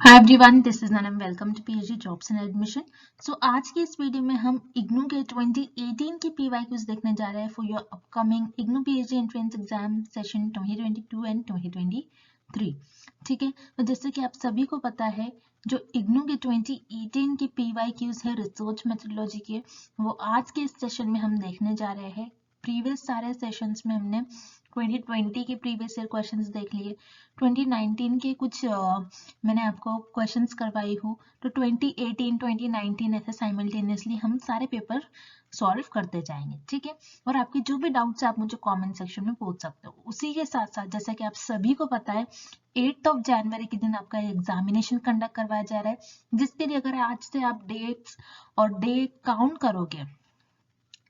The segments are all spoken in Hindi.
हाय एवरीवन, दिस इज ननम। Welcome to PhD jobs and admission. So आज की इस वीडियो में हम इग्नू के 2018 के पीवाईक्यूज देखने जा रहे हैं for your upcoming IGNOU PhD entrance exam session 2022 and 2023। ठीक है, तो जैसे कि आप सभी को पता है, जो इग्नू के 2018 के पीवाईक्यूज है रिसर्च मेथोडोलॉजी के, वो आज के इस सेशन में हम देखने जा रहे हैं। प्रीवियस सारे सेशंस में हमने 2020 के प्रीवियस ईयर क्वेश्चंस देख लिए, 2019 के कुछ मैंने आपको क्वेश्चंस करवाई हूँ, तो 2018 2019 ऐसे साइमल्टेनियसली हम सारे पेपर सॉल्व करते जाएंगे। ठीक है, और आपके जो भी डाउट्स है आप मुझे कमेंट सेक्शन में पूछ सकते हो। उसी के साथ साथ जैसा कि आप सभी को पता है, 8 जनवरी के दिन आपका एग्जामिनेशन कंडक्ट करवाया जा रहा है, जिसके लिए अगर आज से आप डेट्स और डे काउंट करोगे,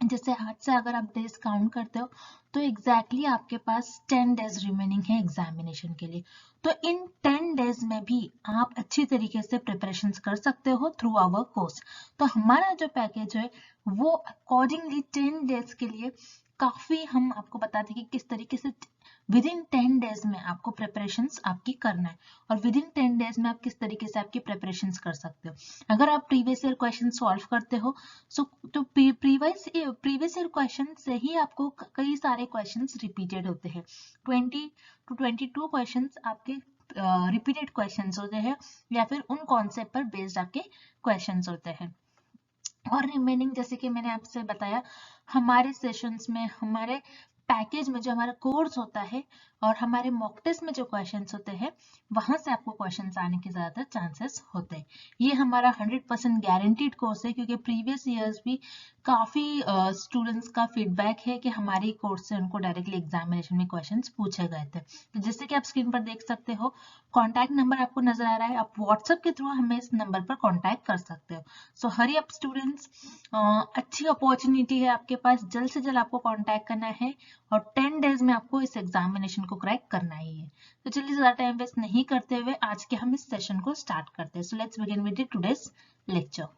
जैसे आज से अगर आप डेज काउंट करते हो, तो एग्जैक्टली आपके पास 10 डेज रिमेनिंग है एग्जामिनेशन के लिए। तो इन 10 डेज में भी आप अच्छी तरीके से प्रिपरेशन कर सकते हो थ्रू आवर कोर्स। तो हमारा जो पैकेज है वो अकॉर्डिंगली 10 डेज के लिए काफी हम आपको बताते हैं कि किस तरीके से विद इन 10 डेज में आपको प्रिपरेशंस आपकी करना है, और विद इन 10 डेज में आप किस तरीके से आपकी प्रिपरेशंस कर सकते हो। अगर आप प्रीवियस ईयर क्वेश्चन सॉल्व करते हो, सो तो प्रीवियस ईयर क्वेश्चन से ही आपको कई सारे क्वेश्चंस रिपीटेड होते हैं। 20 to 22 क्वेश्चंस आपके रिपीटेड क्वेश्चंस होते हैं, या फिर उन कॉन्सेप्ट पर बेस्ड आपके क्वेश्चंस होते हैं। और रिमेनिंग जैसे कि मैंने आपसे बताया, हमारे सेशंस में, हमारे पैकेज में जो हमारा कोर्स होता है और हमारे मॉक टेस्ट में जो क्वेश्चंस होते हैं, वहां से आपको क्वेश्चंस आने के ज्यादातर चांसेस होते हैं। ये हमारा 100% गारंटीड कोर्स है, क्योंकि प्रीवियस ईयर्स भी काफी स्टूडेंट्स का फीडबैक है कि हमारे कोर्स से उनको डायरेक्टली एग्जामिनेशन में क्वेश्चंस पूछे गए थे। तो जैसे कि आप स्क्रीन पर देख सकते हो, कॉन्टैक्ट नंबर आपको नजर आ रहा है, आप व्हाट्सएप के थ्रू हमें इस नंबर पर कॉन्टैक्ट कर सकते हो। सो हरी अप स्टूडेंट्स, अच्छी अपॉर्चुनिटी है आपके पास, जल्द से जल्द आपको कांटेक्ट करना है, और 10 डेज में आपको इस एग्जामिनेशन को क्रैक करना ही है। तो चलिए ज्यादा टाइम वेस्ट नहीं करते हुए आज के हम इस सेशन को स्टार्ट करते हैं। So let's begin with today's lecture.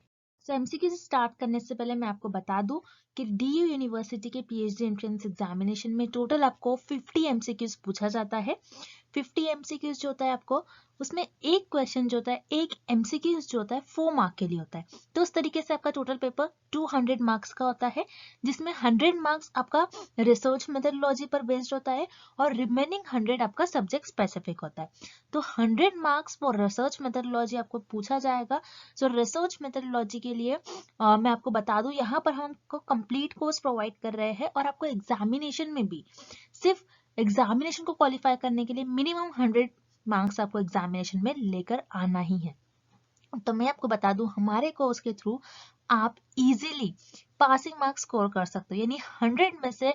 So MCQ से स्टार्ट करने से पहले मैं आपको बता दूं कि डीयू यूनिवर्सिटी के पीएचडी एंट्रेंस एग्जामिनेशन में टोटल आपको 50 एमसीक्यूज पूछा जाता है। 50 एमसीक्यूज जो होता है आपको, उसमें एक क्वेश्चन जो होता है, एक एमसीक्यूज जो होता है 4 मार्क के लिए होता है। तो उस तरीके से आपका टोटल पेपर 200 मार्क्स का होता है, जिसमें 100 मार्क्स आपका रिसर्च मेथोडोलॉजी पर बेस्ड होता है, और रिमेनिंग 100 आपका सब्जेक्ट स्पेसिफिक होता है। तो 100 मार्क्स फॉर रिसर्च मेथोडोलॉजी आपको पूछा जाएगा। सो रिसर्च मेथोडोलॉजी के लिए मैं आपको बता दूं, यहाँ पर हमको कंप्लीट कोर्स प्रोवाइड कर रहे हैं, और आपको एग्जामिनेशन में भी सिर्फ एग्जामिनेशन को क्वालिफाई करने के लिए मिनिमम 100 मार्क्स आपको एग्जामिनेशन में लेकर आना ही है। तो मैं आपको बता दूं, हमारे कोर्स के थ्रू आप इजीली पासिंग मार्क्स स्कोर कर सकते हो, यानी 100 में से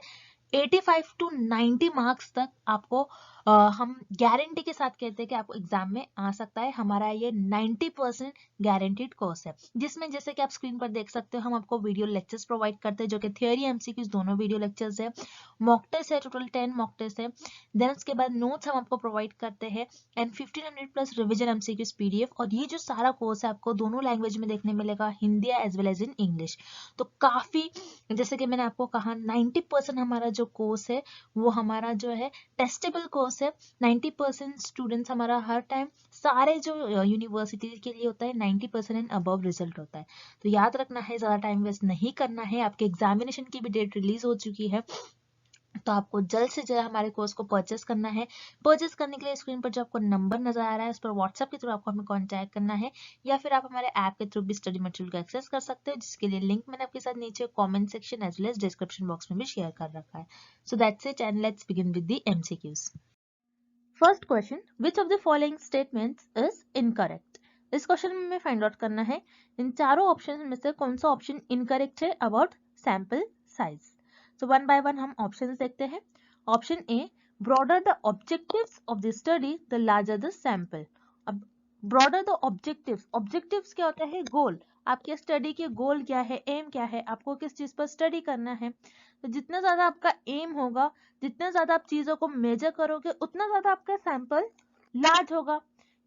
85 to 90 मार्क्स तक आपको हम गारंटी के साथ कहते हैं कि आपको एग्जाम में आ सकता है। हमारा ये 90% गारंटीड कोर्स है, जिसमें जैसे कि आप स्क्रीन पर देख सकते हो, हम आपको वीडियो लेक्चर्स प्रोवाइड करते हैं, जो कि थ्योरी एमसीक्यूज दोनों वीडियो लेक्चर्स है। मॉक टेस्ट है, टोटल 10 मॉक टेस्ट है। देन उसके बाद नोट्स हम आपको प्रोवाइड करते हैं, and 1500 plus revision MCQs PDF. और ये जो सारा कोर्स है आपको दोनों लैंग्वेज में देखने मिलेगा, Hindi as well as in English. तो काफी, जैसे कि मैंने आपको कहा, 90% हमारा जो कोर्स है वो हमारा जो है टेस्टेबल कोर्स है। 90% स्टूडेंट्स हमारा हर टाइम, सारे जो यूनिवर्सिटी के लिए होता है, 90% एंड अबव रिजल्ट होता है। तो याद रखना है, ज्यादा टाइम वेस्ट नहीं करना है। आपके एग्जामिनेशन की भी डेट रिलीज हो चुकी है, तो आपको जल्द से जल्द हमारे कोर्स को परचेस करना है। परचेस करने के लिए स्क्रीन पर जो आपको नंबर नजर आ रहा है, उस पर व्हाट्सएप के थ्रू आपको हमें कांटेक्ट करना है, या फिर आप हमारे ऐप के थ्रू भी स्टडी मटेरियल को एक्सेस कर सकते हो, जिसके लिए लिंक मैंने आपके साथ नीचे comment section as well as description box में भी शेयर कर रखा है। So that's it, and let's begin with the MCQs. First question, which of the following statements is incorrect. इस क्वेश्चन में हमें फाइंड आउट करना है इन चारों ऑप्शन में से कौन सा ऑप्शन इनकरेक्ट है about sample size. So one by one हम ऑप्शंस देखते हैं। Option A, broader the objectives of the study the larger the sample. अब ब्रॉडर द ऑब्जेक्टिव्स, ऑब्जेक्टिव्स क्या होता है? गोल। आपके स्टडी के गोल क्या है, एम क्या है, आपको किस चीज पर स्टडी करना है। तो जितना ज्यादा आपका एम होगा, जितना ज्यादा आप चीजों को मेजर करोगे, उतना ज्यादा आपका सैंपल लार्ज होगा।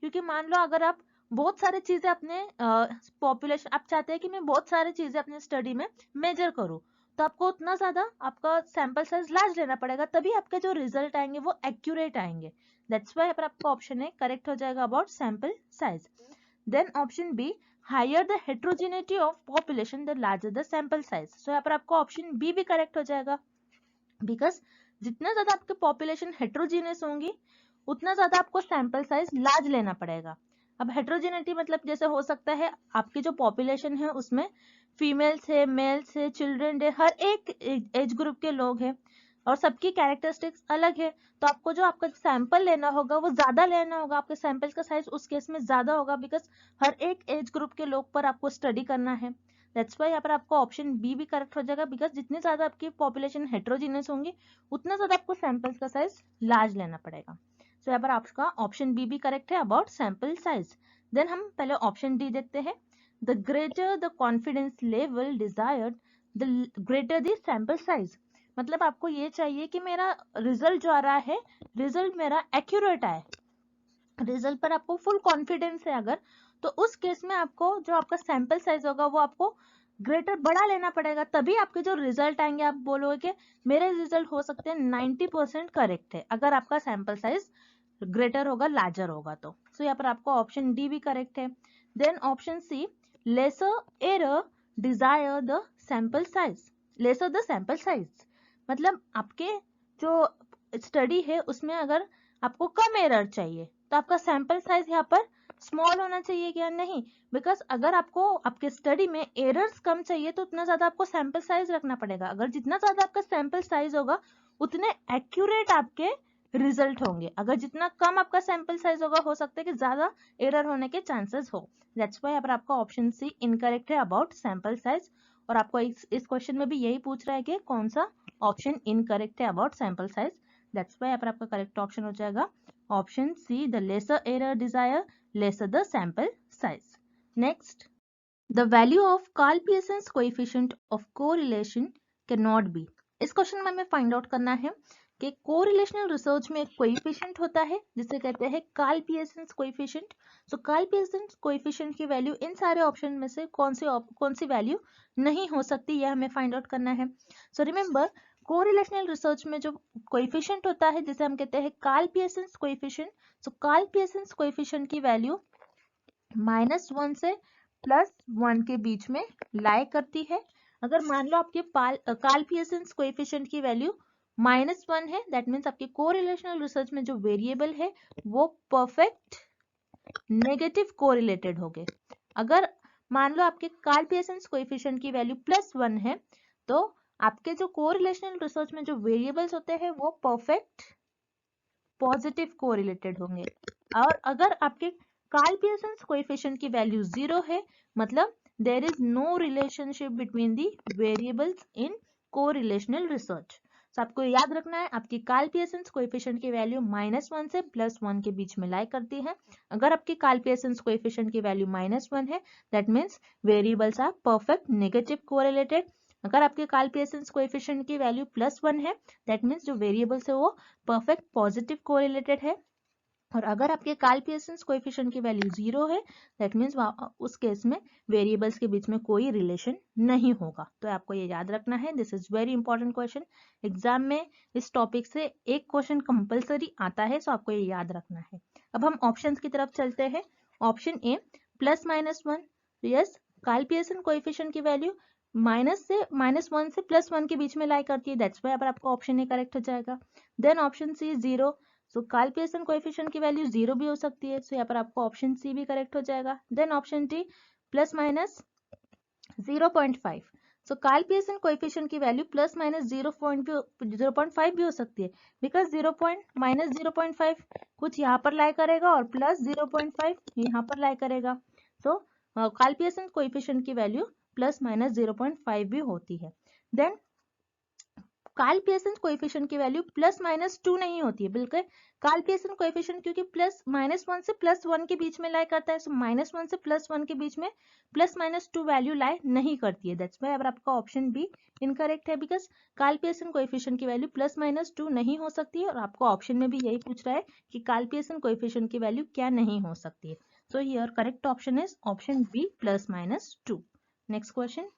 क्योंकि मान लो अगर आप बहुत सारी चीजें अपने पॉपुलेशन, आप चाहते हैं कि मैं बहुत सारी चीजें अपने स्टडी में मेजर करूं, तो आपको उतना ज्यादा आपका सैंपल साइज लार्ज लेना पड़ेगा, तभी आपके जो रिजल्ट आएंगे वो एक्यूरेट आएंगे। दैट्स वाई पर आपका ऑप्शन ए करेक्ट हो जाएगा about sample size. Then option B, higher the heterogeneity of population the larger the sample size. So यहाँ पर आपका ऑप्शन बी भी करेक्ट हो जाएगा, बिकॉज जितना ज्यादा आपके पॉपुलेशन हेट्रोजीनियस होंगी उतना ज्यादा आपको सैंपल साइज लार्ज लेना पड़ेगा। अब हेट्रोजेनिटी मतलब जैसे हो सकता है आपकी जो पॉपुलेशन है उसमें फीमेल्स है, मेल्स है, चिल्ड्रन है, हर एक एज ग्रुप के लोग हैं और सबकी कैरेक्टरिस्टिक्स अलग है, तो आपको जो आपका सैंपल लेना होगा वो ज्यादा लेना होगा, आपके सैंपल का साइज उस केस में ज्यादा होगा, बिकॉज हर एक एज ग्रुप के लोग पर आपको स्टडी करना है। दैट्स वाई यहाँ पर आपको ऑप्शन बी भी करेक्ट हो जाएगा, बिकॉज जितनी ज्यादा आपकी पॉपुलेशन हेट्रोजीनियस होंगी उतना ज्यादा आपको सैंपल्स का साइज लार्ज लेना पड़ेगा। सो यहाँ पर आपका ऑप्शन बी भी करेक्ट है अबाउट सैंपल साइज। देन हम पहले ऑप्शन डी देखते हैं। The greater the confidence level desired the greater the sample size. मतलब आपको ये चाहिए कि मेरा रिजल्ट जो आ रहा है, रिजल्ट मेरा एक्यूरेट आए, रिजल्ट पर आपको फुल कॉन्फिडेंस है अगर, तो उस केस में आपको जो आपका सैंपल साइज होगा वो आपको ग्रेटर बड़ा लेना पड़ेगा, तभी आपके जो रिजल्ट आएंगे आप बोलोगे कि मेरे रिजल्ट हो सकते हैं 90% करेक्ट है, अगर आपका सैंपल साइज ग्रेटर होगा, लार्जर होगा तो। सो यहाँ पर आपको ऑप्शन डी भी करेक्ट है। Then option C, lesser error desire the sample size, lesser the sample size मतलब आपके जो स्टडी है उसमें अगर आपको कम एरर चाहिए तो आपका सैंपल साइज यहाँ पर स्मॉल होना चाहिए क्या? नहीं, बिकॉज अगर आपको आपके स्टडी में एरर्स कम चाहिए तो उतना ज्यादा आपको सैंपल साइज रखना पड़ेगा। अगर जितना ज्यादा आपका सैंपल साइज होगा उतने एक्यूरेट आपके रिजल्ट होंगे, अगर जितना कम आपका सैंपल साइज होगा हो सकता है कि ज्यादा एरर होने के चांसेस हो। दैट्स व्हाई यहाँ पर आपका ऑप्शन सी इनकरेक्ट है अबाउट सैंपल साइज, और आपको इस क्वेश्चन में भी यही पूछ रहा है कि कौन सा ऑप्शन इनकरेक्ट है about sample size. That's why यहाँ पर आपका करेक्ट ऑप्शन हो जाएगा option C, the lesser error desire lesser the sample size. Next, the value of Karl Pearson's coefficient of correlation cannot be. इस क्वेश्चन में हमें फाइंड आउट करना है कि कोरिलेशनल रिसर्च में एक कोएफिशिएंट होता है जिसे कहते हैं कार्ल पियर्सन्स कोएफिशिएंट। सो कार्ल पियर्सन्स कोएफिशिएंट की वैल्यू इन सारे ऑप्शन में से कौन सी वैल्यू नहीं हो सकती, यह हमें फाइंड आउट करना है। सो रिमेंबर, कोरिलेशनल रिसर्च में जो कोएफिशिएंट होता है जिसे हम कहते हैं कार्ल पियर्सन्स कोएफिशिएंट, सो कार्ल पियर्सन्स कोएफिशिएंट की वैल्यू -1 से +1 के बीच में लाई करती है। अगर मान लो आपके कार्ल पियर्सन्स कोएफिशिएंट की वैल्यू -1 है, दैट मीन्स आपके कोरिलेशनल रिसर्च में जो वेरिएबल है वो परफेक्ट नेगेटिव कोरिलेटेड होंगे। अगर मान लो आपके कार्ल पियर्सन्स कोएफिशिएंट की वैल्यू +1 है तो आपके जो कोरिलेशनल रिसर्च में जो वेरिएबल्स होते हैं वो परफेक्ट पॉजिटिव कोरिलेटेड होंगे। और अगर आपके कार्ल पियर्सन्स कोएफिशिएंट की वैल्यू 0 है, मतलब there is no relationship between the variables in correlational research. तो आपको याद रखना है आपकी कार्ल पियर्सन्स कोएफिशिएंट की वैल्यू -1 से +1 के बीच में लाई करती है। अगर आपकी कार्ल पियर्सन्स कोएफिशिएंट की वैल्यू -1 है, that means variables are perfect negative correlated. अगर आपके कार्ल पियर्सन्स कोएफिशिएंट की वैल्यू +1 है, दैट मीन्स जो वेरिएबल्स है वो परफेक्ट पॉजिटिव कोरिलेटेड है। और अगर आपके कार्ल पियर्सन्स कोएफिशिएंट की वैल्यू 0 है, दैट मीन्स उस केस में वेरिएबल्स के बीच में कोई रिलेशन नहीं होगा। तो आपको ये याद रखना है, this is very important question. Exam में इस टॉपिक से एक क्वेश्चन कंपलसरी आता है, सो आपको ये याद रखना है। अब हम ऑप्शंस की तरफ चलते हैं। Option A +-1, yes, Karl Pearson coefficient की वैल्यू -1 से +1 के बीच में लाई करती है, दैट्स व्हाई आपका ऑप्शन ए करेक्ट हो जाएगा। Then option C 0, so Karl Pearson coefficient की वैल्यू 0 भी हो सकती है, सो यहाँ पर आपको ऑप्शन सी भी करेक्ट हो जाएगा। देन ऑप्शन डी +-0.5, सो कार्ल पियर्सन कोएफिशिएंट की वैल्यू +-0.5 भी हो सकती है, बिकॉज -0.5 कुछ यहाँ पर लाई करेगा और +0.5 यहाँ पर लाई करेगा। तो कार्ल पियर्सन कोएफिशिएंट की वैल्यू +-0.5 भी होती है। देन कार्ल पियर्सन कोएफिशिएंट की वैल्यू +-2 नहीं होती है, बिल्कुल कार्ल पियर्सन कोएफिशिएंट क्योंकि -1 से +1 के बीच में लाई करता है, सो -1 से +1 के बीच में +-2 वैल्यू लाई नहीं करती है। दैट्स व्हाई अब आपका ऑप्शन बी इनकरेक्ट है, बिकॉज कार्ल पियर्सन कोएफिशिएंट की वैल्यू +-2 नहीं हो सकती है, और आपको ऑप्शन में भी यही पूछ रहा है कि कार्ल पियर्सन कोएफिशिएंट की वैल्यू क्या नहीं हो सकती है। So here correct option is option B +-2। Next question,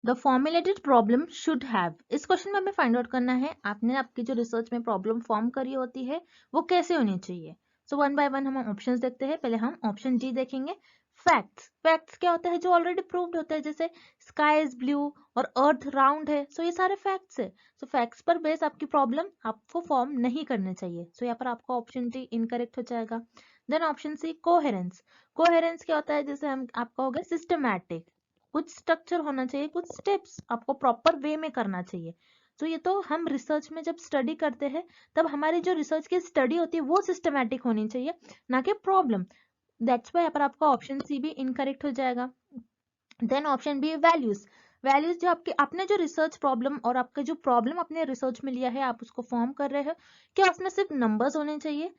the formulated problem should have, इस क्वेश्चन में हमें फाइंड आउट करना है आपने आपकी जो रिसर्च में प्रॉब्लम फॉर्म करी होती है वो कैसे होनी चाहिए। सो वन बाय वन हम ऑप्शंस देखते हैं। पहले हम ऑप्शन डी देखेंगे। फैक्ट्स, फैक्ट्स क्या होता है? जो ऑलरेडी प्रूव्ड होता है, जैसे स्काई इज ब्लू और अर्थ राउंड है। सो ये सारे फैक्ट्स है। सो फैक्ट्स पर बेस आपकी प्रॉब्लम आपको फॉर्म नहीं करनी चाहिए। सो यहाँ पर आपका ऑप्शन डी इनकरेक्ट हो जाएगा। Then option C coherence, coherence क्या होता है? जैसे हम आपका हो गया सिस्टमैटिक, कुछ स्ट्रक्चर होना चाहिए, कुछ स्टेप्स आपको प्रॉपर वे में करना चाहिए। तो ये तो हम रिसर्च में जब स्टडी करते हैं तब हमारी जो रिसर्च की स्टडी होती है वो सिस्टमैटिक होनी चाहिए, ना कि प्रॉब्लम। दैट्स वाई यहाँ पर आपका ऑप्शन सी भी इनकरेक्ट हो जाएगा। Then option B values, values जो आपके आपने जो रिसर्च प्रॉब्लम और आपका जो प्रॉब्लम अपने रिसर्च में लिया है आप उसको फॉर्म कर रहे हो, क्या उसमें सिर्फ नंबर्स होने चाहिए?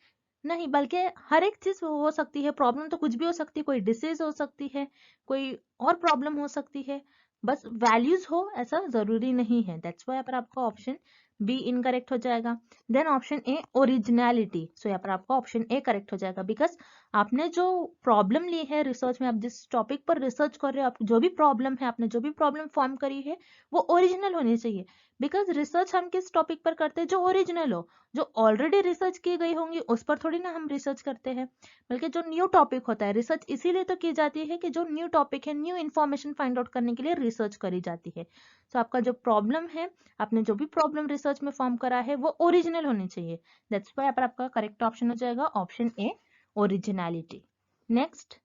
नहीं, बल्कि हर एक चीज हो सकती है। प्रॉब्लम तो कुछ भी हो सकती है, कोई डिसीज हो सकती है, कोई और प्रॉब्लम हो सकती है, बस वैल्यूज हो ऐसा जरूरी नहीं है। दैट्स वाई यहाँ पर आपका ऑप्शन बी इनकरेक्ट हो जाएगा। देन ऑप्शन ए ओरिजिनलिटी, सो यहाँ पर आपका ऑप्शन ए करेक्ट हो जाएगा, बिकॉज आपने जो प्रॉब्लम ली है रिसर्च में, आप जिस टॉपिक पर रिसर्च कर रहे हो, आप जो भी प्रॉब्लम है, आपने जो भी प्रॉब्लम फॉर्म करी है वो ओरिजिनल होनी चाहिए। बिकॉज रिसर्च हम किस टॉपिक पर करते हैं? जो ओरिजिनल हो, जो ऑलरेडी रिसर्च की गई होंगी उस पर थोड़ी ना हम रिसर्च करते हैं, बल्कि जो न्यू टॉपिक होता है। रिसर्च इसीलिए तो की जाती है कि जो न्यू टॉपिक है, न्यू इन्फॉर्मेशन फाइंड आउट करने के लिए रिसर्च करी जाती है। तो आपका जो प्रॉब्लम है, आपने जो भी प्रॉब्लम रिसर्च में फॉर्म करा है वो ओरिजिनल होनी चाहिए। दैट्स व्हाई यहाँ पर आपका करेक्ट ऑप्शन हो जाएगा option A originality. Next,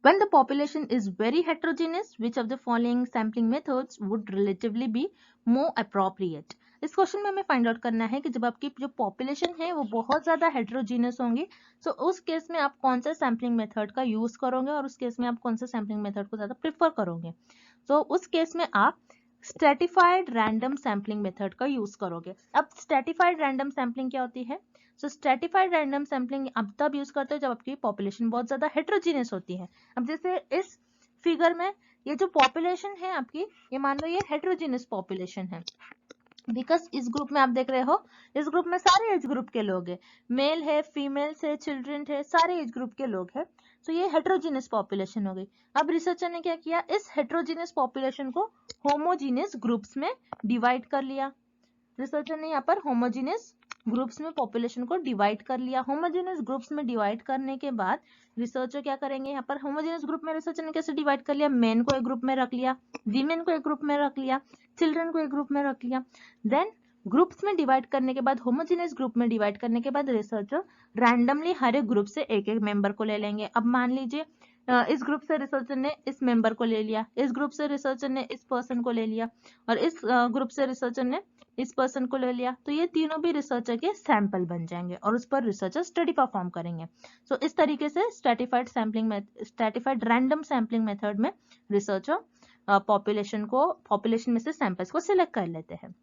when the population is very heterogeneous, which of the following sampling methods would relatively be more appropriate? इस क्वेश्चन में हमें फाइंड आउट करना है कि जब आपकी जो पॉपुलेशन है वो बहुत ज्यादा हेटेरोजीनियस होंगी, तो उस केस में आप कौन सा सैम्पलिंग मेथड का यूज करोगे और उस केस में आप कौन सा सैम्पलिंग मेथड को ज्यादा प्रेफर करोगे। तो उस केस में आप स्ट्रेटिफाइड रैंडम सैम्पलिंग मेथड का यूज करोगे। अब स्ट्रेटिफाइड रैंडम सैम्पलिंग क्या होती है? सो स्ट्रेटिफाइड रैंडम सैम्पलिंग आप तब यूज करते हो जब आपकी पॉपुलेशन बहुत ज्यादा हेटेरोजीनियस होती है। अब जैसे इस फिगर में ये जो पॉपुलेशन है आपकी, ये मान लो ये हेटेरोजीनियस पॉपुलेशन है, बिकॉज इस ग्रुप में आप देख रहे हो, इस ग्रुप में सारे एज ग्रुप के लोग हैं, मेल है, फीमेल्स है, चिल्ड्रन है, सारे एज ग्रुप के लोग हैं। तो ये हेटेरोजीनियस पॉपुलेशन हो गई। अब रिसर्चर ने क्या किया? इस हेटेरोजीनियस पॉपुलेशन को होमोजीनियस ग्रुप्स में डिवाइड कर लिया। रिसर्चर ने यहाँ पर होमोजीनियस ग्रुप्स में पॉपुलेशन को डिवाइड कर लिया। होमोजेनियस ग्रुप्स में डिवाइड करने के बाद रिसर्चर क्या करेंगे? यहाँ पर होमोजेनियस ग्रुप में रिसर्चर ने कैसे डिवाइड कर लिया? मेन को एक ग्रुप में रख लिया, वीमेन को एक ग्रुप में रख लिया, चिल्ड्रन को एक ग्रुप में रख लिया। देन ग्रुप्स में डिवाइड करने के बाद, होमोजेनियस ग्रुप में डिवाइड करने के बाद रिसर्चर रैंडमली हर एक ग्रुप से एक एक मेंबर को ले लेंगे। अब मान लीजिए इस ग्रुप से रिसर्चर ने इस मेंबर को ले लिया, इस ग्रुप से रिसर्चर ने इस पर्सन को ले लिया, और इस ग्रुप से रिसर्चर ने इस पर्सन को ले लिया। तो ये तीनों भी रिसर्चर के सैंपल बन जाएंगे और उस पर रिसर्चर स्टडी परफॉर्म करेंगे। सो इस तरीके से स्ट्रेटिफाइड रैंडम सैम्पलिंग मेथड में रिसर्चर पॉपुलेशन में से सैंपल्स को सिलेक्ट कर लेते हैं।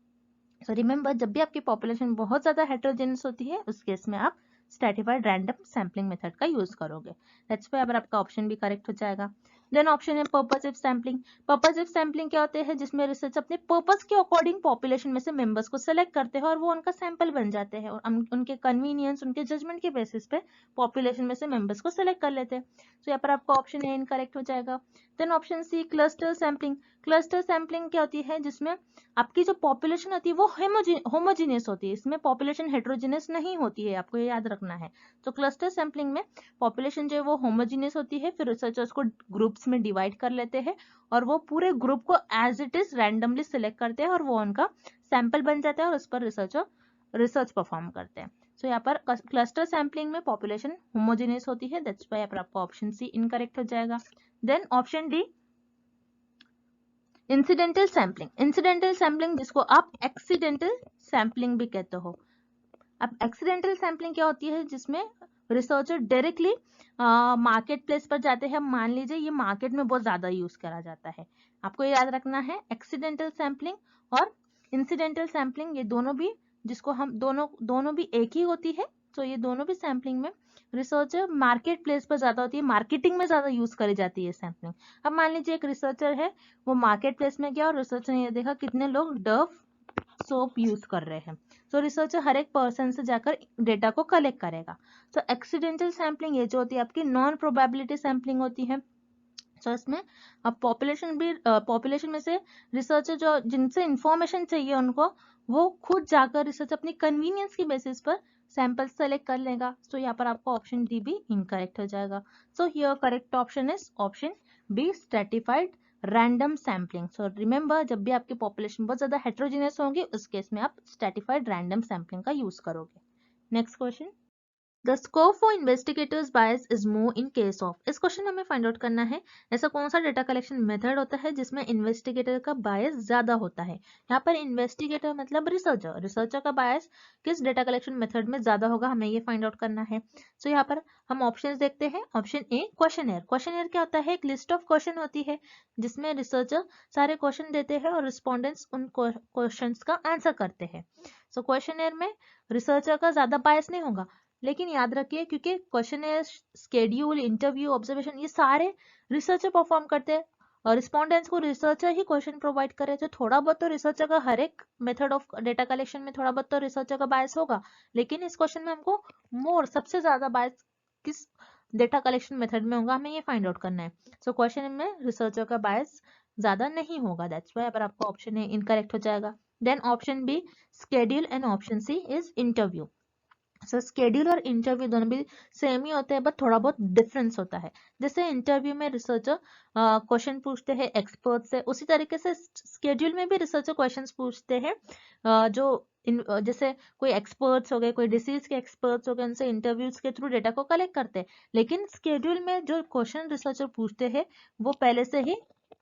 सो रिमेंबर, जब भी आपकी पॉपुलेशन बहुत ज्यादा हेटेरोजेनस होती है उस केस में आप स्ट्रेटिफाइड रैंडम सैम्पलिंग मेथड का यूज करोगे। दैट्स व्हाई आपका ऑप्शन भी करेक्ट हो जाएगा। देन ऑप्शन है पर्पसिव सैम्पलिंग। पर्पसिव सैम्पलिंग क्या होते हैं? जिसमें रिसर्च अपने पर्पस के अकॉर्डिंग पॉपुलेशन में से मेंबर्स को सेलेक्ट करते हैं और वो उनका सैंपल बन जाते हैं, और उनके कन्वीनियंस, उनके जजमेंट के बेसिस पे पॉपुलेशन में से मेंबर्स को सेलेक्ट कर लेते हैं। तो यहाँ पर आपका ऑप्शन ए इनकरेक्ट हो जाएगा। Then option C cluster sampling. Cluster sampling क्या होती है? जिसमें आपकी जो पॉपुलेशन होती है वो होमोजीनियस होती है, इसमें पॉपुलेशन हेटेरोजीनियस नहीं होती है, आपको ये याद रखना है। तो क्लस्टर सैम्पलिंग में पॉपुलेशन जो है वो होमोजीनियस होती है, फिर रिसर्चर्स को ग्रुप्स में डिवाइड कर लेते हैं और वो पूरे ग्रुप को as it is randomly select करते हैं और वो उनका सैंपल बन जाता है और उस पर रिसर्चर रिसर्च परफॉर्म करते हैं। सो यहाँ पर क्लस्टर सैम्पलिंग में पॉपुलेशन होमोजीनियस होती है। दैट्स व्हाई यहाँ पर आपका ऑप्शन सी इनकरेक्ट हो जाएगा। Then option D incidental sampling. Incidental sampling जिसको आप एक्सीडेंटल सैम्पलिंग भी कहते हो। अब एक्सीडेंटल सैम्पलिंग क्या होती है? जिसमें रिसर्चर डायरेक्टली मार्केट प्लेस पर जाते हैं। मान लीजिए ये मार्केट में बहुत ज्यादा यूज करा जाता है, आपको याद रखना है एक्सीडेंटल सैम्पलिंग और इंसिडेंटल सैम्पलिंग, ये दोनों भी जिसको हम दोनों भी एक ही होती है। तो ये दोनों भी सैम्पलिंग में रिसर्चर मार्केट प्लेस पर ज्यादा होती है, मार्केटिंग में ज्यादा यूज करी जाती है सैम्पलिंग। अब मान लीजिए एक रिसर्चर है, वो मार्केट प्लेस में गया और रिसर्चर ने ये देखा कितने लोग डव सोप यूज कर रहे हैं। तो रिसर्चर हर एक पर्सन से जाकर डेटा को कलेक्ट करेगा। तो एक्सीडेंटल सैम्पलिंग ये जो होती है आपकी नॉन प्रोबेबिलिटी सैम्पलिंग होती है। सो इसमें अब पॉपुलेशन में से रिसर्चर जो जिनसे इंफॉर्मेशन चाहिए उनको, वो खुद जाकर रिसर्च अपनी कन्वीनियंस की बेसिस पर सैंपल सेलेक्ट कर लेगा। सो यहाँ पर आपको ऑप्शन डी भी इनकरेक्ट हो जाएगा। So here correct option is option B, stratified random sampling. So remember, जब भी आपकी पॉपुलेशन बहुत ज्यादा हेट्रोजीनियस होगी उस केस में आप स्ट्रेटिफाइड रैंडम सैम्पलिंग का यूज करोगे। Next question, The scope for investigators bias is more in case of। इस क्वेश्चन में हमें फाइंड आउट करना है ऐसा कौन सा डेटा कलेक्शन मेथड होता है जिसमें इन्वेस्टिगेटर का बायस ज्यादा होता है। यहाँ पर इन्वेस्टिगेटर मतलब रिसर्चर, रिसर्चर का बायस किस डेटा कलेक्शन मेथड में ज्यादा होगा, हमें ये फाइंड आउट करना है। सो यहाँ पर हम ऑप्शंस देखते हैं। ऑप्शन ए, क्वेश्चनर। क्वेश्चनर क्या होता है? एक लिस्ट ऑफ क्वेश्चन होती है जिसमें रिसर्चर सारे क्वेश्चन देते हैं और रिस्पोंडेंट्स उन क्वेश्चंस का आंसर करते हैं। सो क्वेश्चनर में रिसर्चर का ज्यादा बायस नहीं होगा, लेकिन याद रखिए क्योंकि क्वेश्चनर, स्केड्यूल, इंटरव्यू, ऑब्जर्वेशन ये सारे रिसर्चर परफॉर्म करते हैं और रिस्पोंडेंट्स को रिसर्चर ही क्वेश्चन प्रोवाइड करे। तो थोड़ा बहुत तो रिसर्चर का हर एक मेथड ऑफ डेटा कलेक्शन में थोड़ा बहुत तो रिसर्चर का बायस होगा, लेकिन इस क्वेश्चन में हमको मोर सबसे ज्यादा बायस किस डेटा कलेक्शन मेथड में होगा, हमें ये फाइंड आउट करना है। सो क्वेश्चन में रिसर्चर का बायस ज्यादा नहीं होगा, दैट्स व्हाई पर आपका ऑप्शन ए इनकरेक्ट हो जाएगा। Then option B, schedule, and option C is interview. So schedule और इंटरव्यू दोनों भी सेम ही होते हैं, बट थोड़ा बहुत डिफरेंस होता है। जैसे इंटरव्यू में रिसर्चर क्वेश्चन पूछते हैं एक्सपर्ट से, उसी तरीके से स्केड्यूल में भी रिसर्चर क्वेश्चंस पूछते हैं जैसे कोई एक्सपर्ट्स हो गए, कोई डिसीज के एक्सपर्ट्स हो गए, उनसे इंटरव्यूज के थ्रू डेटा को कलेक्ट करते हैं। लेकिन स्केड्यूल में जो क्वेश्चन रिसर्चर पूछते हैं वो पहले से ही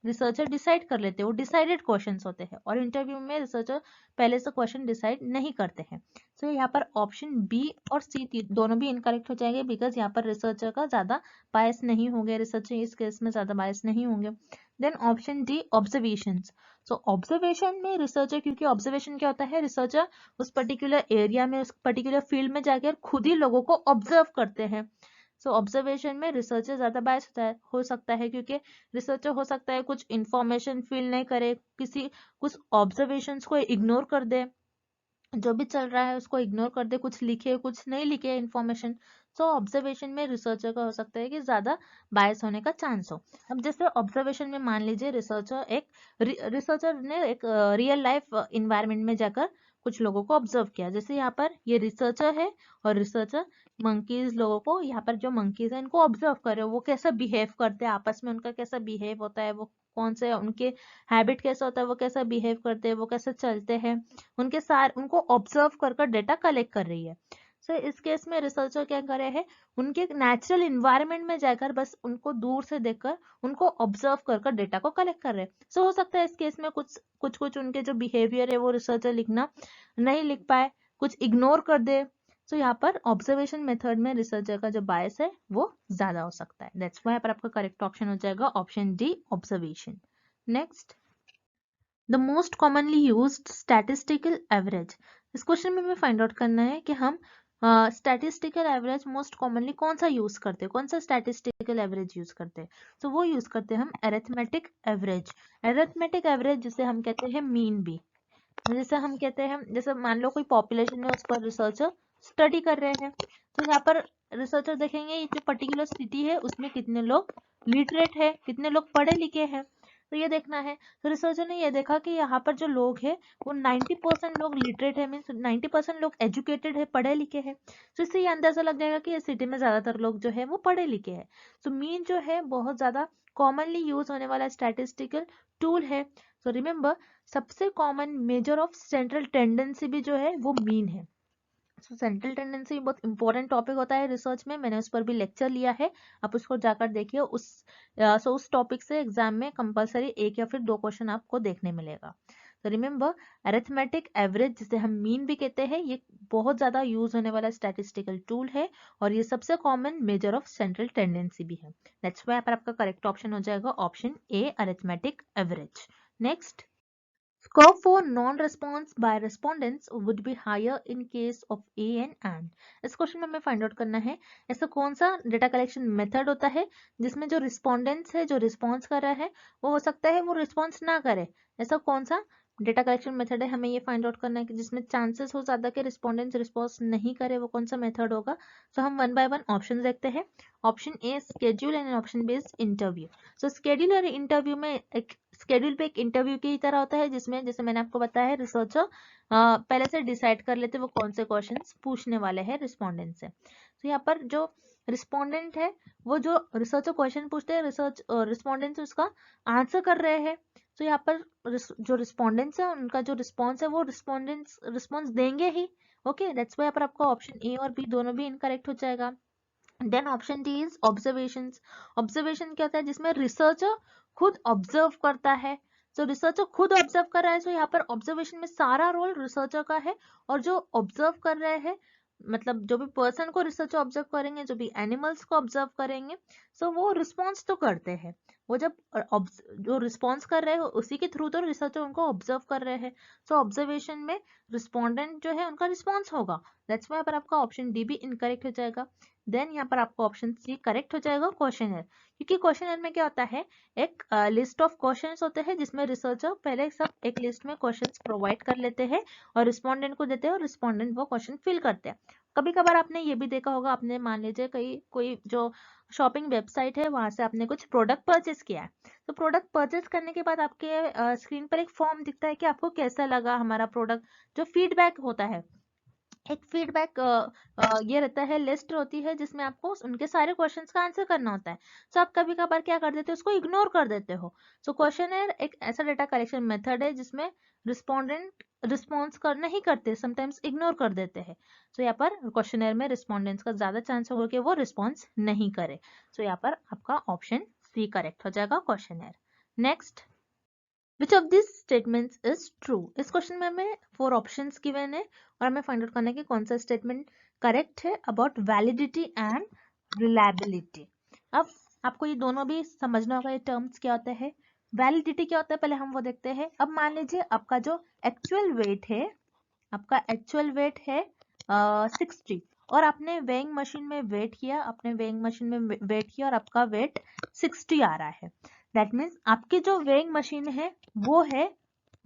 रिसर्चर डिसाइड कर लेते हैं, वो डिसाइडेड क्वेश्चंस होते हैं, और इंटरव्यू में रिसर्चर पहले से क्वेश्चन डिसाइड नहीं करते हैं। सो यहाँ पर ऑप्शन बी और सी दोनों भी इनकरेक्ट हो जाएंगे, बिकॉज यहाँ पर रिसर्चर का ज्यादा बायस नहीं होंगे, रिसर्चर इस केस में ज्यादा बायस नहीं होंगे। Then option D, observation. So observation में रिसर्चर, क्योंकि ऑब्जर्वेशन क्या होता है, रिसर्चर उस पर्टिकुलर एरिया में, उस पर्टिकुलर फील्ड में जाकर खुद ही लोगों को ऑब्जर्व करते हैं। सो ऑब्जर्वेशन में रिसर्चर ज्यादा बायस हो सकता है क्योंकि रिसर्चर हो सकता है कुछ इंफॉर्मेशन फील नहीं करे, कुछ ऑब्जर्वेशंस को इग्नोर कर दे, जो भी चल रहा है उसको इग्नोर कर दे, कुछ लिखे कुछ नहीं लिखे इंफॉर्मेशन। सो ऑब्जर्वेशन में रिसर्चर का हो सकता है कि ज्यादा बायस होने का चांस हो। अब जैसे ऑब्जर्वेशन में मान लीजिए रिसर्चर ने एक रियल लाइफ इन्वायरमेंट में जाकर कुछ लोगों को ऑब्जर्व किया। जैसे यहाँ पर ये रिसर्चर है और रिसर्चर मंकीज लोगों को, यहाँ पर जो मंकीज है इनको ऑब्जर्व कर रहे हो, वो कैसा बिहेव करते हैं आपस में, उनका कैसा बिहेव होता है, वो कौन से उनके हैबिट कैसा होता है, वो कैसा बिहेव करते हैं, वो कैसे चलते हैं, उनको ऑब्जर्व कर डेटा कलेक्ट कर रही है। सो इस केस में रिसर्चर क्या कर रहे हैं, उनके नेचुरल इन्वायरमेंट में जाकर बस उनको दूर से देखकर उनको ऑब्जर्व कर डेटा को कलेक्ट कर रहे हैं। सो हो सकता है इस केस में कुछ उनके जो बिहेवियर है वो रिसर्चर लिखना नहीं लिख पाए, कुछ इग्नोर कर दे। सो यहाँ पर ऑब्जर्वेशन मेथड में रिसर्चर का जो बायस है वो ज्यादा हो सकता है, दैट्स व्हाई पर आपका करेक्ट ऑप्शन हो जाएगा option D, observation. Next, the most commonly used statistical average. इस क्वेश्चन में हमें फाइंड आउट करना है कि हम स्टैटिस्टिकल एवरेज मोस्ट कॉमनली कौन सा यूज करते हैं, कौन सा स्टैटिस्टिकल एवरेज यूज करते हैं। तो वो यूज करते हैं हम अरिथमेटिक एवरेज। अरिथमेटिक एवरेज जिसे हम कहते हैं मीन बी, जैसे हम कहते हैं, जैसे मान लो कोई पॉपुलेशन है उस पर रिसर्चर स्टडी कर रहे हैं, तो यहाँ पर रिसर्चर देखेंगे ये जो पर्टिकुलर सिटी है उसमें कितने लोग लिटरेट है, कितने लोग पढ़े लिखे हैं, तो ये देखना है। तो रिसर्चर ने ये देखा कि यहाँ पर जो लोग हैं वो 90% लोग लिटरेट है, मीन्स 90% लोग एजुकेटेड है, पढ़े लिखे हैं। तो इससे ये अंदाजा लग जाएगा कि इस सिटी में ज्यादातर लोग जो है वो पढ़े लिखे हैं। तो मीन जो है बहुत ज्यादा कॉमनली यूज होने वाला स्टैटिस्टिकल टूल है। तो रिमेंबर, सबसे common measure of central tendency भी जो है वो मीन है। सो सेंट्रल टेंडेंसी बहुत इंपॉर्टेंट टॉपिक होता है रिसर्च में, मैंने उस पर भी लेक्चर लिया है, आप उसको जाकर देखिए। उस टॉपिक से एग्जाम में कंपलसरी एक या फिर 2 क्वेश्चन आपको देखने मिलेगा। तो रिमेंबर, अरिथमेटिक एवरेज जिसे हम मीन भी कहते हैं, ये बहुत ज्यादा यूज होने वाला स्टैटिस्टिकल टूल है और ये सबसे common measure of central tendency भी है, दैट्स व्हाई पर आपका करेक्ट ऑप्शन हो जाएगा option A, arithmetic average. Next, score for non-response by respondents would be higher in case of A and AND। इस क्वेश्चन में हमें फाइंड आउट करना है ऐसा कौन सा डेटा कलेक्शन मेथड होता है जिसमें जो रिस्पोंडेंट्स है, जो रिस्पॉन्स कर रहा है, वो हो सकता है वो रिस्पॉन्स ना करे। ऐसा कौन सा डेटा कलेक्शन मेथड है, हमें ये फाइंड आउट करना है कि जिसमें चांसेस हो ज्यादा कि रिस्पोंडेंट्स रिस्पॉन्स नहीं करे वो कौन सा मेथड होगा। सो हम वन बाय वन ऑप्शन देखते हैं। Option A schedule and option B is interview. So schedule और इंटरव्यू में एक स्केड्यूल पे एक इंटरव्यू की तरह होता है, जिसमें जैसे मैंने आपको बताया है रिसर्चर पहले से डिसाइड कर लेते वो कौन से क्वेश्चंस पूछने वाले हैं रिस्पोंडेंट से। तो यहाँ पर जो रिस्पोंडेंट है वो जो रिसर्चर क्वेश्चन पूछते हैं, रिस्पोंडेंट उसका आंसर कर रहे हैं। तो यहाँ पर जो रिस्पोंडेंट्स है उनका जो रिस्पॉन्स है वो रिस्पोंडेंट्स रिस्पॉन्स देंगे ही। ओके, दैट्स वाई पर आपका ऑप्शन ए और बी दोनों भी इनकरेक्ट हो जाएगा। Then option D is observations. Observation क्या होता है, जिसमें रिसर्चर खुद ऑब्जर्व करता है। तो रिसर्चर खुद ऑब्जर्व कर रहा है, तो यहाँ पर ऑब्जर्वेशन में सारा रोल रिसर्चर का है। और जो ऑब्जर्व कर रहे हैं मतलब जो भी पर्सन को रिसर्चर ऑब्जर्व करेंगे, जो भी एनिमल्स को ऑब्जर्व करेंगे, सो वो रिस्पॉन्स तो करते हैं। वो जब जो रिस्पॉन्स कर रहे हैं उसी के थ्रू तो रिसर्चर उनको ऑब्जर्व कर रहे हैं। सो ऑब्जर्वेशन में रिस्पोंडेंट जो है उनका रिस्पॉन्स होगा। दैट्स वाई पर आपका ऑप्शन डी भी इनकरेक्ट हो जाएगा। देन यहाँ पर आपको ऑप्शन सी करेक्ट हो जाएगा, क्वेश्चनर। क्योंकि क्वेश्चनर में क्या होता है, एक लिस्ट ऑफ क्वेश्चंस होते हैं जिसमें रिसर्चर पहले सब एक लिस्ट में क्वेश्चंस प्रोवाइड कर लेते हैं और रिस्पोंडेंट को देते हैं और रिस्पोंडेंट वो क्वेश्चन फिल करते हैं। कभी कभार आपने ये भी देखा होगा, आपने मान लीजिए कोई जो शॉपिंग वेबसाइट है वहां से आपने कुछ प्रोडक्ट परचेस किया है। तो प्रोडक्ट परचेस करने के बाद आपके स्क्रीन पर एक फॉर्म दिखता है कि आपको कैसा लगा हमारा प्रोडक्ट। जो फीडबैक होता है, एक फीडबैक ये रहता है, लिस्ट होती है जिसमें आपको उनके सारे क्वेश्चंस का आंसर करना होता है। सो आप कभी कभार क्या कर देते हो, उसको इग्नोर कर देते हो। सो क्वेश्चनर एक ऐसा डेटा कलेक्शन मेथड है जिसमें रिस्पोंडेंट रिस्पॉन्स कर नहीं करते, समटाइम्स इग्नोर कर देते हैं। सो यहाँ पर क्वेश्चनर में रिस्पोंडेंट्स का ज्यादा चांस होगा कि वो रिस्पॉन्स नहीं करे। सो यहाँ पर आपका ऑप्शन सी करेक्ट हो जाएगा, questionnaire. Next, Which of these statements is true? इस क्वेश्चन में हमें 4 ऑप्शंस गिवन है और हमें फाइंड आउट करना है कि कौन सा स्टेटमेंट करेक्ट है अबाउट वैलिडिटी एंड रिलायबिलिटी। अब आपको ये दोनों भी समझना होगा, ये टर्म्स क्या होते हैं, वैलिडिटी क्या होता है पहले हम वो देखते हैं। अब मान लीजिए आपका जो एक्चुअल वेट है, आपका एक्चुअल वेट है 60 और आपने वेइंग मशीन में वेट किया, आपने वेइंग मशीन में वेट किया और आपका वेट 60 आ रहा है। दैट मीन्स आपकी जो वेइंग मशीन है वो है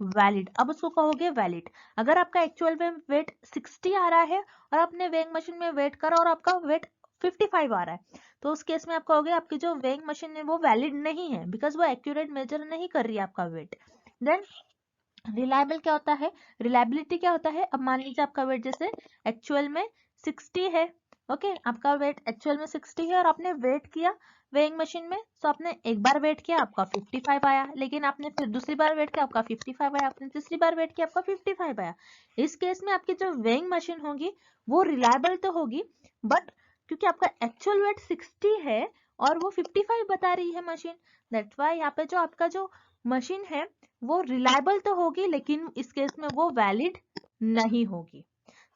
वैलिड। अब उसको कहोगे वैलिड। अगर आपका एक्चुअल में वेट 60 आ रहा है और आपने वेइंग मशीन में वेट करा और आपका वेट 55 आ रहा है, तो उस केस में आप कहोगे आपकी जो वेइंग मशीन है वो वैलिड नहीं है, बिकॉज वो एक्यूरेट मेजर नहीं कर रही है आपका वेट। देन रिलायबल क्या होता है, रिलायबिलिटी क्या होता है, अब मान लीजिए आपका वेट जैसे एक्चुअल में 60 है। ओके, आपका वेट एक्चुअल में 60 है और आपने वेट किया वेइंग मशीन में, तो आपने एक बार वेट किया आपका 55 आया, लेकिन आपने फिर दूसरी बार वेट किया आपका 55 आया, आपने तीसरी बार वेट किया आपका 55 आया। इस केस में आपकी जो वेइंग मशीन होगी वो रिलायबल तो होगी, बट क्योंकि आपका एक्चुअल वेट 60 है और वो 55 बता रही है मशीन, दैट्स व्हाई यहाँ पे जो आपका जो मशीन है वो रिलायबल तो होगी लेकिन इस केस में वो वैलिड नहीं होगी।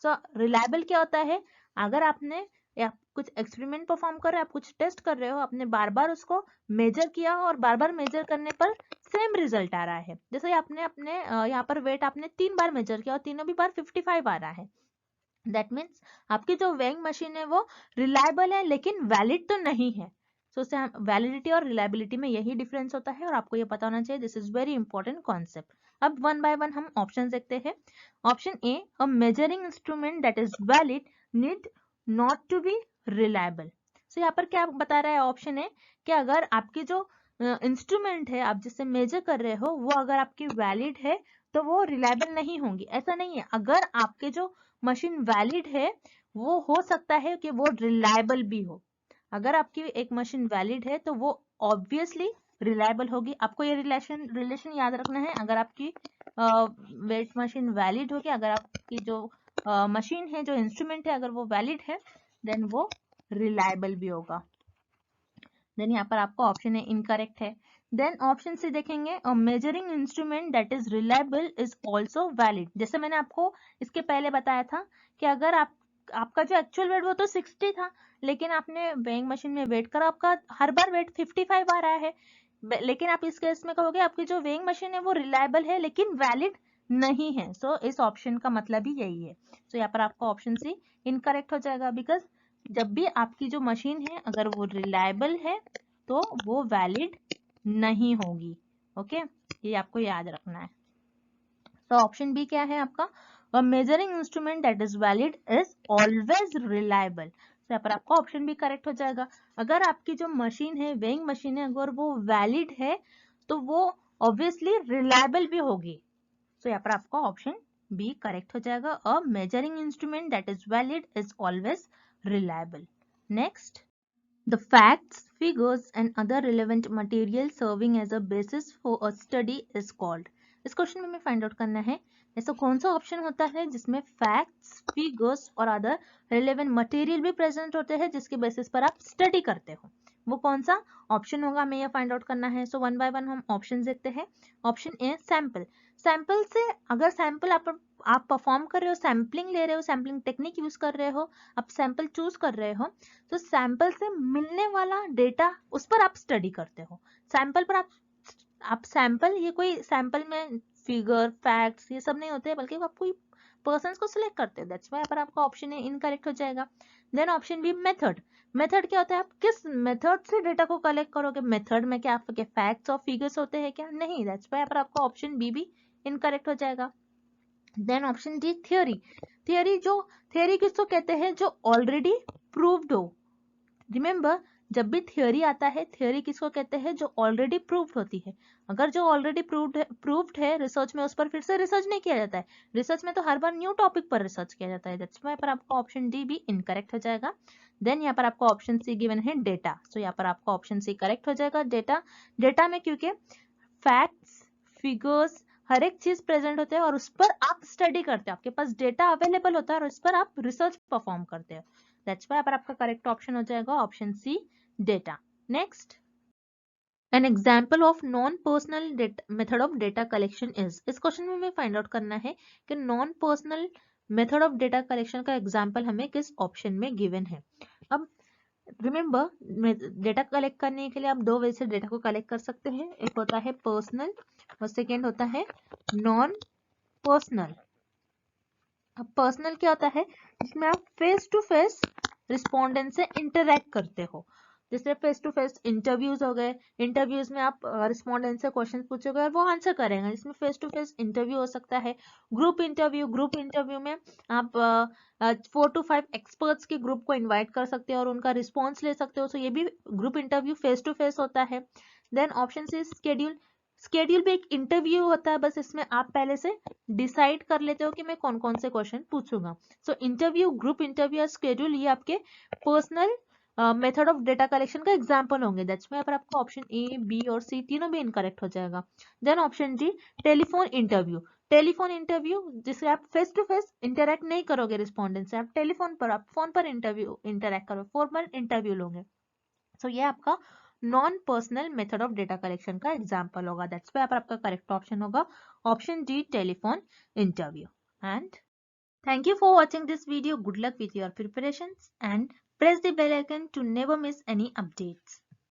सो रिलायबल क्या होता है, अगर आपने या कुछ एक्सपेरिमेंट परफॉर्म कर रहे हो, आप कुछ टेस्ट कर रहे हो, आपने बार बार उसको मेजर किया और बार बार मेजर करने पर सेम रिजल्ट आ रहा है। जैसे आपने अपने यहाँ पर वेट आपने 3 बार मेजर किया और तीनों भी बार 55 आ रहा है, दैट मीन्स आपकी जो वेइंग मशीन है वो रिलायबल है लेकिन वैलिड तो नहीं है। सो उससे वैलिडिटी और रिलायबिलिटी में यही डिफरेंस होता है और आपको ये पता होना चाहिए, this is very important concept. अब वन बाय वन हम ऑप्शन देखते हैं। Option A, a measuring instrument that is valid need not to be reliable. So यहाँ पर क्या बता रहा है ऑप्शन ए, कि अगर आपकी जो इंस्ट्रूमेंट है आप जिससे मेजर कर रहे हो वो अगर आपकी वैलिड है तो वो रिलायबल नहीं होंगी। ऐसा नहीं है, अगर आपके जो मशीन वैलिड है वो हो सकता है कि वो रिलायबल भी हो। अगर आपकी एक मशीन वैलिड है तो वो ऑब्वियसली रिलायबल होगी। आपको ये रिलेशन याद रखना है, अगर आपकी वेट मशीन वैलिड होगी, अगर आपकी जो मशीन है जो इंस्ट्रूमेंट है अगर वो वैलिड है देन वो रिलायबल भी होगा। देन यहाँ पर आपका ऑप्शन ए इनकरेक्ट है। देन ऑप्शन से देखेंगे, अ measuring instrument that is reliable is also valid. जैसे मैंने आपको इसके पहले बताया था कि अगर आपका जो एक्चुअल वेट वो तो 60 था लेकिन आपने वेइंग मशीन में वेट करा, आपका हर बार वेट 55 आ रहा है, लेकिन आप इस केस में कहोगे आपकी जो वेइंग मशीन है वो रिलायबल है लेकिन वैलिड नहीं है। सो इस ऑप्शन का मतलब ही यही है। सो यहाँ पर आपका ऑप्शन सी इनकरेक्ट हो जाएगा, बिकॉज जब भी आपकी जो मशीन है अगर वो रिलायबल है तो वो वैलिड नहीं होगी। ओके, ये आपको याद रखना है। तो ऑप्शन बी क्या है आपका, अ measuring instrument that is valid is always reliable. तो यहाँ पर आपका ऑप्शन बी करेक्ट हो जाएगा। अगर आपकी जो मशीन है, वेइंग मशीन है, अगर वो वैलिड है तो वो ऑब्वियसली रिलायबल भी होगी। तो यहाँ पर आपका ऑप्शन बी करेक्ट हो जाएगा। अ measuring instrument that is valid is always reliable. Next, the facts, figures and other relevant material serving as a basis for a study is called। इस क्वेश्चन में हमें फाइंड आउट करना है ऐसा कौन सा ऑप्शन होता है जिसमें फैक्ट्स, फिगर्स और अदर रिलेवेंट मटेरियल भी प्रेजेंट होते हैं जिसके बेसिस पर आप स्टडी करते हो। वो कौन सा ऑप्शन होगा, हमें यह फाइंड आउट करना है। सो वन बाय वन हम ऑप्शन देखते हैं। Option a sample. सैंपल से अगर सैंपल आप परफॉर्म कर रहे हो, सैम्पलिंग ले रहे हो, सैम्पलिंग टेक्निक यूज कर रहे हो, आप सैंपल चूज कर रहे हो, तो सैंपल से मिलने वाला डेटा उस पर आप स्टडी करते हो। सैंपल पर आप सैंपल, ये कोई सैंपल में फिगर, फैक्ट्स ये सब नहीं होते, बल्कि आप कोई पर्सन को सिलेक्ट करते हो। दैट्स व्हाई पर आपका ऑप्शन ए इनकरेक्ट हो जाएगा। Then option B method. Method क्या होता है, आप किस मेथड से डेटा को कलेक्ट करोगे। मेथड में क्या आपके फैक्ट्स और फिगर्स होते हैं क्या, नहीं। दैट्स व्हाई पर आपका ऑप्शन बी भी इनकरेक्ट हो जाएगा। Then option D theory. Theory किसको कहते हैं, जो ऑलरेडी प्रूव्ड हो। रिमेंबर, जब भी थियोरी आता है, थियोरी किसको कहते हैं, जो ऑलरेडी प्रूव्ड होती है। अगर जो ऑलरेडी प्रूव्ड है रिसर्च में, उस पर फिर से रिसर्च नहीं किया जाता है। रिसर्च में तो हर बार न्यू टॉपिक पर रिसर्च किया जाता है। दैट्स व्हाई पर आपका ऑप्शन डी भी इनकरेक्ट हो जाएगा। देन यहाँ पर आपका ऑप्शन सी गिवन है डेटा। सो यहाँ पर आपका ऑप्शन सी करेक्ट हो जाएगा। डेटा में क्योंकि फैक्ट्स, फिगर्स, हर एक चीज प्रेजेंट होते हैं और उस पर आप स्टडी करते हो, आपके पास डेटा अवेलेबल होता है और उस पर आप रिसर्च परफॉर्म करते हो। दैट्स व्हाई पर आपका करेक्ट ऑप्शन हो जाएगा option C data. Next, an example of non personal method of data collection is. इस क्वेश्चन में हमें फाइंड आउट करना है कि non personal method of data collection का एग्जाम्पल हमें किस ऑप्शन में गिवन है। अब रिमेंबर, डेटा कलेक्ट करने के लिए आप दो वे से डेटा को कलेक्ट कर सकते हैं। एक होता है पर्सनल और सेकेंड होता है नॉन पर्सनल। अब पर्सनल क्या होता है, जिसमें आप फेस टू फेस रिस्पोंडेंट से इंटरेक्ट करते हो। जैसे फेस टू फेस इंटरव्यूज हो गए, इंटरव्यूज में आप रिस्पोंडेंट से क्वेश्चन पूछोगे और वो आंसर करेंगे, इसमें फेस टू फेस इंटरव्यू हो सकता है। ग्रुप इंटरव्यू में आप 4 to 5 एक्सपर्ट्स के ग्रुप को इन्वाइट कर सकते हो और उनका रिस्पॉन्स ले सकते हो। सो ये भी group interview face to face होता है। Then option C schedule. Schedule भी एक इंटरव्यू होता है, बस इसमें आप पहले से डिसाइड कर लेते हो कि मैं कौन कौन से क्वेश्चन पूछूंगा। सो इंटरव्यू, ग्रुप इंटरव्यू या स्केड्यूल, ये आपके personal method of data collection का एग्जांपल होंगे। दैट्स व्हाई पर आपका ऑप्शन ए, बी और सी तीनों भी इनकरेक्ट हो जाएगा। Then option D telephone interview जिससे आप फेस टू फेस इंटरेक्ट नहीं करोगे रिस्पोंडेंट से, आप फोन पर इंटरेक्ट करोगे, फोन पर इंटरव्यू लोगे। सो ये आपका non personal method of data collection का एग्जांपल होगा। दैट्स व्हाई पर आपका करेक्ट ऑप्शन होगा option D telephone interview. And thank you for watching this video. Good luck with your preparations and press the bell icon to never miss any updates.